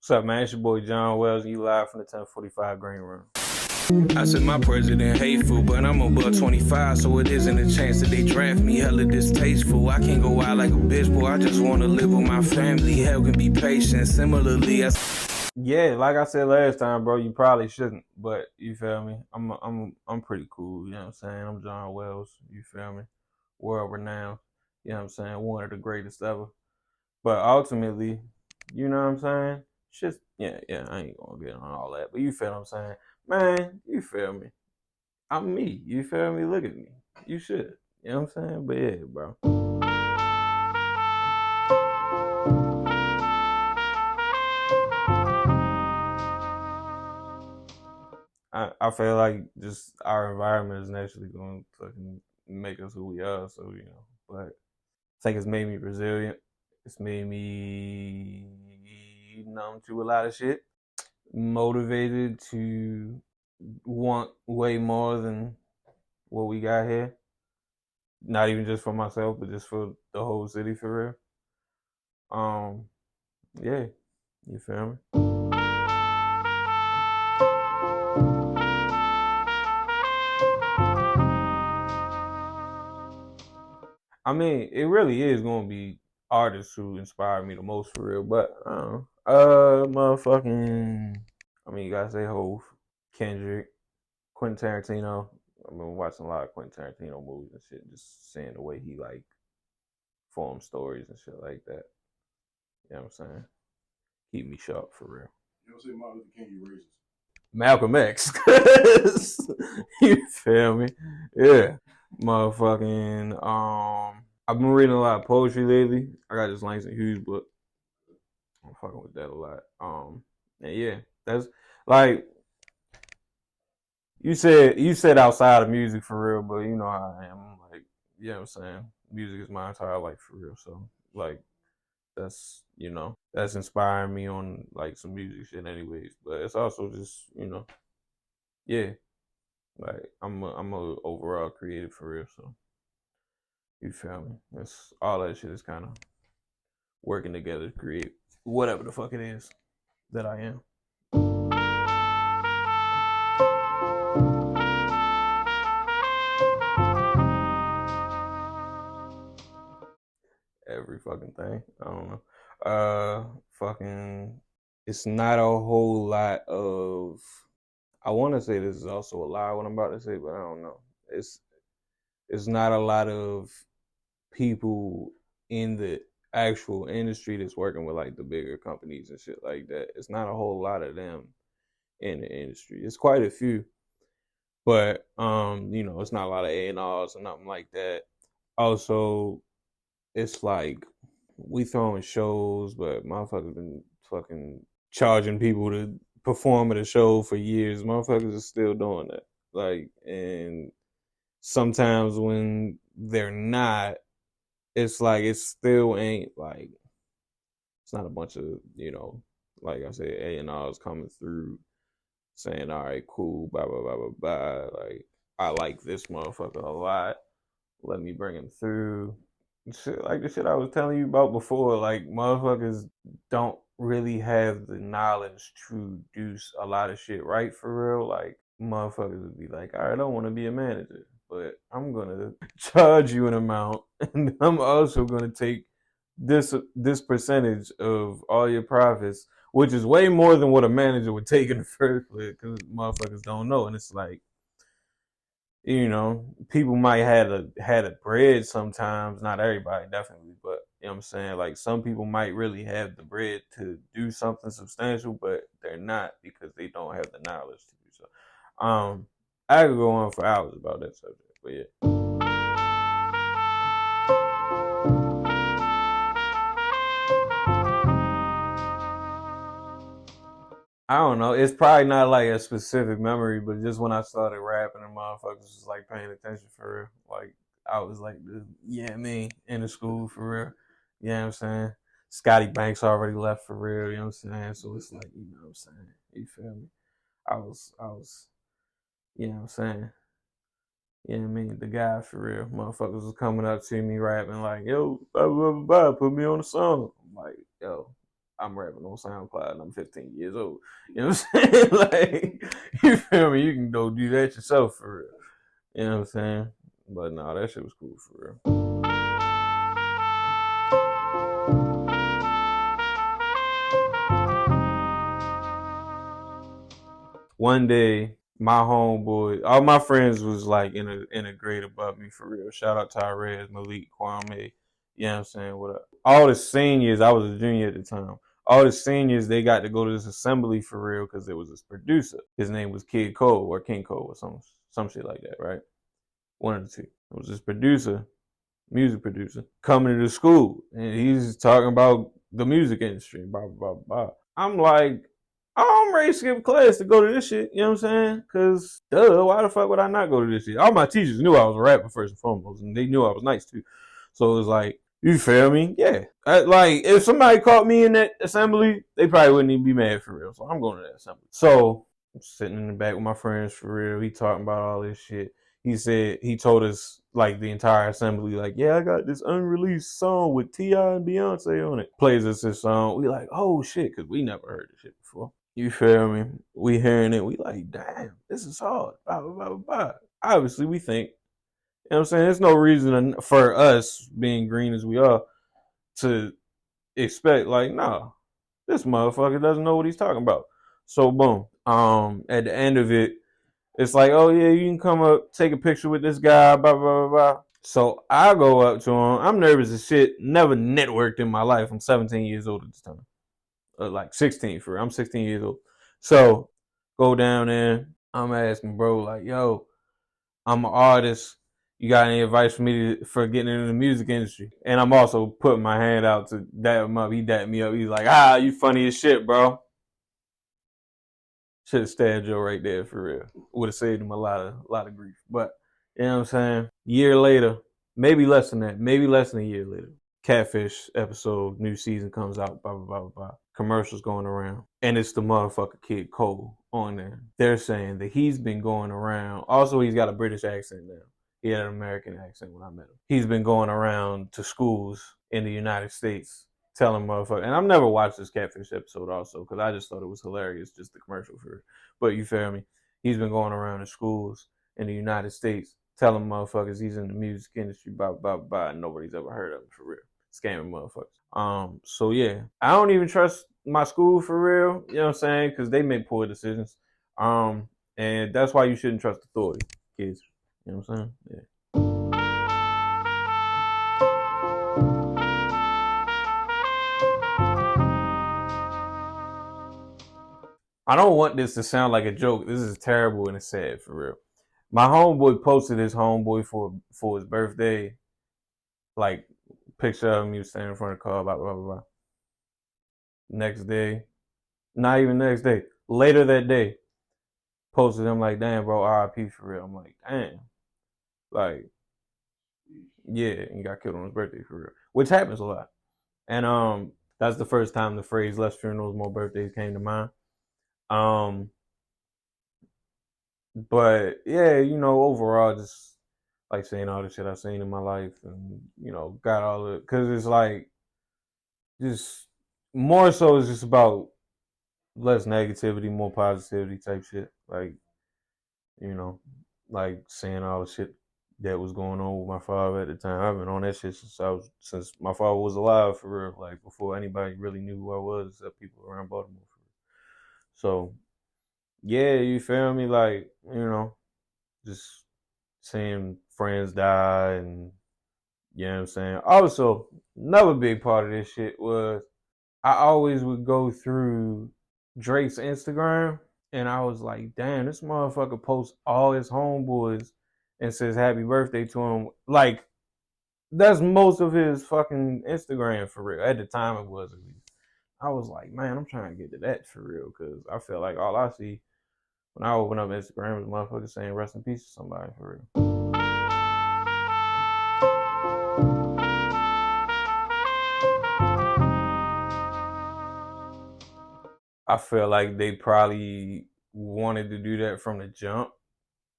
What's up, man? It's your boy John Wells, and you live from the 1045 Green Room. I said my president hateful, but I'm above 25, so it isn't a chance that they draft me. Hella distasteful. I can't go out like a bitch, boy. I just want to live with my family. Hell can be patient. Similarly, Yeah, like I said last time, bro, you probably shouldn't, but you feel me? I'm pretty cool, you know what I'm saying? I'm John Wells, you feel me? World renowned, you know what I'm saying? One of the greatest ever. But ultimately, you know what I'm saying? Shit, yeah, I ain't gonna get on all that, but you feel what I'm saying? Man, you feel me? I'm me, you feel me? Look at me. You should, you know what I'm saying? But yeah, bro. I feel like just our environment is naturally going to fucking make us who we are. So, you know, but I think it's made me resilient. It's made me numb to a lot of shit. Motivated to want way more than what we got here. Not even just for myself, but just for the whole city for real. Yeah, you feel me? I mean, it really is gonna be artists who inspire me the most for real. But motherfucking, I mean, you gotta say Hove, Kendrick, Quentin Tarantino. I've been watching a lot of Quentin Tarantino movies and shit, just seeing the way he like forms stories and shit like that. You know what I'm saying? Keep me sharp for real. You don't say Martin Luther King, you racist. Malcolm X. You feel me? Yeah. Motherfucking I've been reading a lot of poetry lately. I got this Langston Hughes book. I'm fucking with that a lot. And yeah, that's like you said outside of music for real, but you know how I am. I'm like, you know what I'm saying? Music is my entire life for real. So like that's that's inspiring me on like some music shit anyways. But it's also just, yeah. Like I'm a overall creative for real, so you feel me? That's all that shit is kind of working together to create whatever the fuck it is that I am. Every fucking thing. I don't know. Fucking. It's not a whole lot of. I want to say this is also a lie what I'm about to say, but I don't know. It's not a lot of people in the actual industry that's working with like the bigger companies and shit like that. It's not a whole lot of them in the industry. It's quite a few, but it's not a lot of A&Rs or nothing like that. Also, it's like we throwing shows, but motherfuckers been fucking charging people to perform at a show for years. Motherfuckers are still doing that. Like, and sometimes when they're not, it's like it still ain't like it's not a bunch of like I said, A&Rs coming through saying, all right, cool, blah blah blah blah blah. Like I like this motherfucker a lot. Let me bring him through. Shit, like the shit I was telling you about before. Like motherfuckers don't really have the knowledge to do a lot of shit right for real. Like motherfuckers would be like, all right, I don't want to be a manager, but I'm gonna charge you an amount, and I'm also gonna take this percentage of all your profits, which is way more than what a manager would take in the first place, because motherfuckers don't know, and it's like, people might had a bread sometimes, not everybody definitely, but you know what I'm saying, like some people might really have the bread to do something substantial, but they're not because they don't have the knowledge to do so. I could go on for hours about that subject, but yeah. I don't know. It's probably not like a specific memory, but just when I started rapping and motherfuckers was like paying attention for real. Like I was like me in the school for real. You know what I'm saying? Scotty Banks already left for real, you know what I'm saying? So it's like, you know what I'm saying? You feel me? I was you know what I'm saying? You know what I mean? The guy for real. Motherfuckers was coming up to me rapping like, yo, blah, blah, blah, blah, put me on the song. I'm like, yo, I'm rapping on SoundCloud and I'm 15 years old. You know what I'm saying? Like, you feel me? You can go do that yourself for real. You know what I'm saying? But no, that shit was cool for real. One day, my homeboy, all my friends was like in a grade above me for real. Shout out Tyrez, Malik, Kwame. You know what I'm saying? What up? All the seniors, I was a junior at the time. All the seniors, they got to go to this assembly for real because there was this producer. His name was Kid Cole or King Cole or some shit like that, right? One of the two. It was this producer, music producer, coming to the school, and he's talking about the music industry, blah blah blah. I'm like, I'm ready to skip class to go to this shit. You know what I'm saying? Cause why the fuck would I not go to this shit? All my teachers knew I was a rapper first and foremost, and they knew I was nice too. So it was like, you feel me? Yeah. Like if somebody caught me in that assembly, they probably wouldn't even be mad for real. So I'm going to that assembly. So I'm sitting in the back with my friends for real. He talking about all this shit. He told us like the entire assembly, like, yeah, I got this unreleased song with T.I. and Beyonce on it. Plays us this song. We like, oh shit, because we never heard this shit before. You feel me? We hearing it. We like, damn, this is hard. Blah, blah, blah, blah. Obviously, we think, you know what I'm saying? There's no reason for us, being green as we are, to expect, like, nah, this motherfucker doesn't know what he's talking about. So, boom. At the end of it, it's like, oh yeah, you can come up, take a picture with this guy, blah, blah, blah, blah. So I go up to him. I'm nervous as shit. Never networked in my life. I'm 17 years old at this time. Like 16 for real. I'm 16 years old. So go down there. I'm asking bro, like, yo, I'm an artist. You got any advice for me for getting into the music industry? And I'm also putting my hand out to dap him up. He dapped me up. He's like, you funny as shit, bro. Should have stabbed Joe right there for real. Would have saved him a lot of grief. But you know what I'm saying? Year later, maybe less than that, maybe less than a year later. Catfish episode, new season comes out, blah, blah, blah, blah, blah. Commercials going around. And it's the motherfucker Kid Cole on there. They're saying that he's been going around. Also, he's got a British accent now. He had an American accent when I met him. He's been going around to schools in the United States telling motherfuckers, and I've never watched this Catfish episode also because I just thought it was hilarious, just the commercial for it. But you feel me? He's been going around to schools in the United States telling motherfuckers he's in the music industry, blah, blah, blah, and nobody's ever heard of him for real. Scamming motherfuckers. So yeah, I don't even trust my school for real, you know what I'm saying? Because they make poor decisions. And that's why you shouldn't trust authority, kids. You know what I'm saying? Yeah. I don't want this to sound like a joke. This is terrible and it's sad for real. My homeboy posted his homeboy for his birthday, like picture of him. He was standing in front of the car, blah blah blah blah. Next day, not even next day, later that day, posted him like, damn bro, RIP for real. I'm like, damn, like, yeah, he got killed on his birthday for real, which happens a lot. And that's the first time the phrase "less funerals, more birthdays" came to mind. But yeah, you know, overall, just like saying all the shit I've seen in my life, and you know, got all the, because it's like just more so it's just about less negativity, more positivity type shit. Like, you know, like saying all the shit that was going on with my father at the time. I've been on that shit since my father was alive for real, like before anybody really knew who I was except people around Baltimore for real. So yeah, you feel me? Like, you know, just seeing friends die, and you know what I'm saying? Also, another big part of this shit was I always would go through Drake's Instagram and I was like, damn, this motherfucker posts all his homeboys and says happy birthday to him. Like, that's most of his fucking Instagram for real. At the time it was, at least. I was like, man, I'm trying to get to that for real, because I feel like all I see when I open up Instagram is motherfuckers saying rest in peace to somebody for real. I feel like they probably wanted to do that from the jump,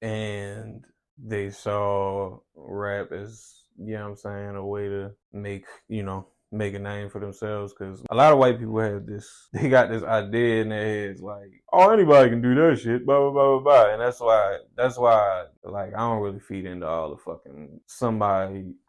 and they saw rap as, you know what I'm saying, a way to make, you know, make a name for themselves, because a lot of white people have this, they got this idea in their heads like, oh, anybody can do that shit, blah, blah, blah, blah, blah. And that's why, like, I don't really feed into all the fucking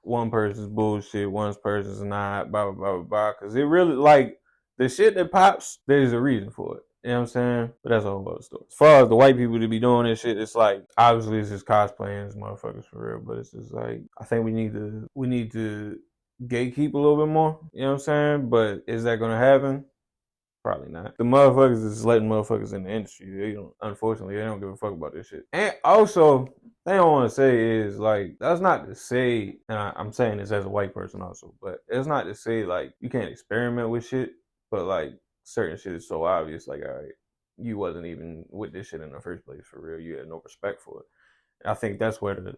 one person's bullshit, one person's not, blah, blah, blah, blah, blah. Because it really, like, the shit that pops, there's a reason for it. You know what I'm saying? But that's a whole other story. As far as the white people to be doing this shit, it's like, obviously it's just cosplaying as motherfuckers for real, but it's just like, I think we need to gatekeep a little bit more. You know what I'm saying? But is that gonna happen? Probably not. The motherfuckers is letting motherfuckers in the industry. Unfortunately, they don't give a fuck about this shit. And also, thing I want to say is, like, that's not to say, and I'm saying this as a white person also, but it's not to say, like, you can't experiment with shit, but, like, certain shit is so obvious, like, all right, you wasn't even with this shit in the first place for real. You had no respect for it. And I think that's where the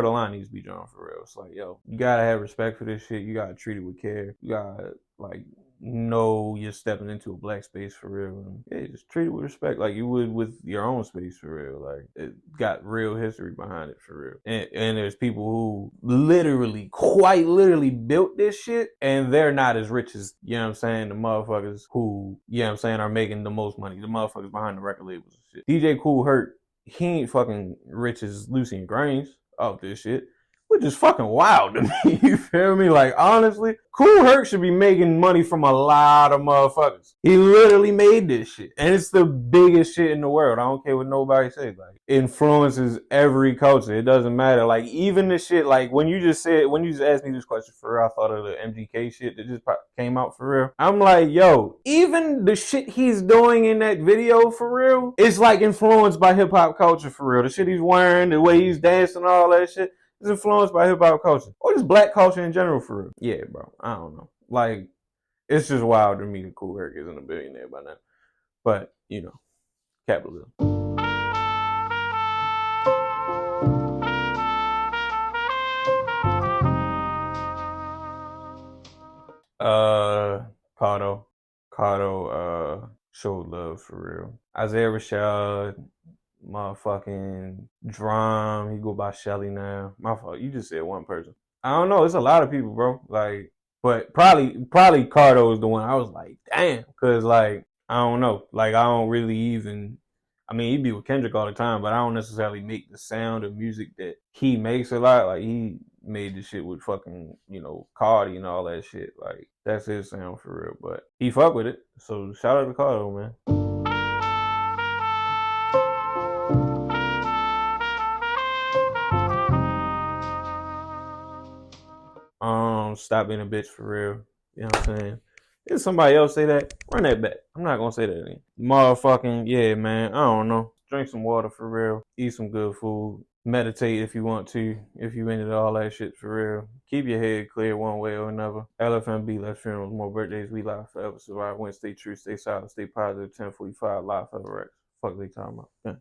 line needs to be drawn for real. It's like, yo, you gotta have respect for this shit. You gotta treat it with care. You gotta, like, know you're stepping into a black space for real. And yeah, just treat it with respect like you would with your own space for real. Like, it got real history behind it for real. And there's people who quite literally built this shit, and they're not as rich as, you know what I'm saying, the motherfuckers who, you know what I'm saying, are making the most money. The motherfuckers behind the record labels and shit. DJ Kool Herc, he ain't fucking rich as Lucy and Grains off this shit, which is fucking wild to me. You feel me? Like, honestly, Kool Herc should be making money from a lot of motherfuckers. He literally made this shit, and it's the biggest shit in the world. I don't care what nobody says. Like, it influences every culture. It doesn't matter. Like, even the shit, like, when you just asked me this question for real, I thought of the MGK shit that just came out for real. I'm like, yo, even the shit he's doing in that video for real, it's like influenced by hip hop culture for real. The shit he's wearing, the way he's dancing, all that shit. It's influenced by hip hop culture, or just black culture in general for real. Yeah, bro. I don't know. Like, it's just wild to me that Kool Herc isn't a billionaire by now. But, you know, capitalism. Cardo showed love for real. Isaiah Rashad, motherfucking Drum, he go by Shelly now. My fault, you just said one person. I don't know, it's a lot of people, bro. Like, but probably Cardo is the one I was like, damn, cause like, I don't know, like, I don't really even, I mean, he be with Kendrick all the time, but I don't necessarily make the sound of music that he makes a lot. Like, he made the shit with fucking, you know, Cardi and all that shit. Like, that's his sound for real, but he fuck with it. So shout out to Cardo, man. Stop being a bitch for real. You know what I'm saying? If somebody else say that, run that back. I'm not gonna say that again. Motherfucking, yeah, man. I don't know. Drink some water for real. Eat some good food. Meditate if you want to. If you into all that shit for real. Keep your head clear one way or another. LFMB, less funerals, more birthdays. We live forever. Survive, win, stay true, stay solid, stay positive. 1045, live forever. Fuck they talking about. Yeah.